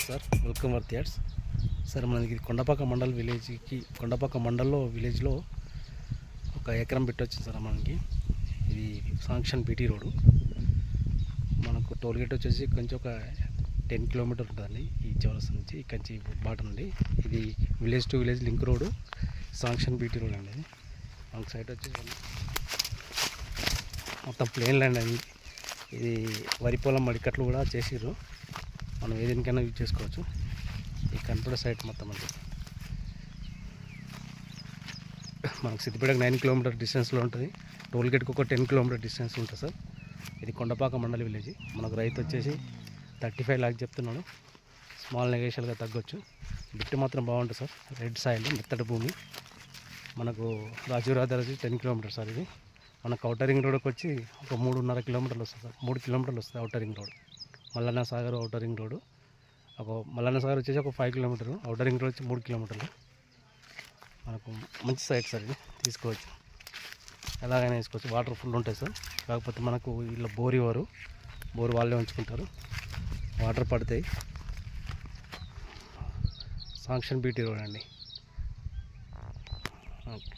Sir, welcome worth ads. Sir మనకి కొండపాక మండల్ కొండపాక విలేజ్లో ఒక ఎకరం పెట్టొచ్చింది సార్ మనకి. ఇది శాంక్షన్ బీటీ రోడ్డు. మనకు టోల్ గేట్ వచ్చేసి కొంచెం ఒక 10 కిలోమీటర్ ఉంటుందండి ఈ చౌరస్ నుంచి, ఇక్కడి నుంచి బాట నుండి. ఇది village to village link road, sanction BT road అండి. మనకు సైడ్ వచ్చేసి మొత్తం ప్లేన్ ల్యాండ్ అండి. ఇది వరి పొలం మడికట్లు కూడా చేసిర్రు, మనం ఏదేనికైనా యూజ్ చేసుకోవచ్చు. ఈ కనపడే సైట్ మొత్తం అండి మనకు సిద్దిపేటకు 9 కిలోమీటర్ డిస్టెన్స్లో ఉంటుంది. టోల్ గేట్కి ఒక 10 కిలోమీటర్ డిస్టెన్స్ ఉంటుంది సార్. ఇది కొండపాక మండల్ విలేజ్. మనకు రైతు వచ్చేసి 35 లాక్ చెప్తున్నాడు. స్మాల్ నెగోషియల్గా తగ్గొచ్చు. బిట్టు మాత్రం బాగుంటుంది సార్. రెడ్ సాయిల్, మెత్తటి భూమి. మనకు రాజీవ్రాధ 10 కిలోమీటర్స్ సార్. ఇది మనకు ఔటర్ రింగ్ రోడ్కి వచ్చి ఒక 3.5 కిలోమీటర్లు వస్తుంది సార్. 3 కిలోమీటర్లు వస్తుంది outer ring road. Mallanna Sagar outer ring road, Mallanna Sagar వచ్చేసి ఒక 5 కిలోమీటర్లు, ఔటర్ రింగ్ రోడ్ వచ్చి 3 కిలోమీటర్లు. మనకు మంచి సైట్ సార్, ఇది తీసుకోవచ్చు, ఎలాగైనా వేసుకోవచ్చు. వాటర్ ఫుల్ ఉంటాయి సార్. కాకపోతే మనకు ఇలా బోర్ వాళ్ళే ఉంచుకుంటారు, వాటర్ పడతాయి. శాంక్షన్ బీటీ రోడ్ అండి. ఓకే.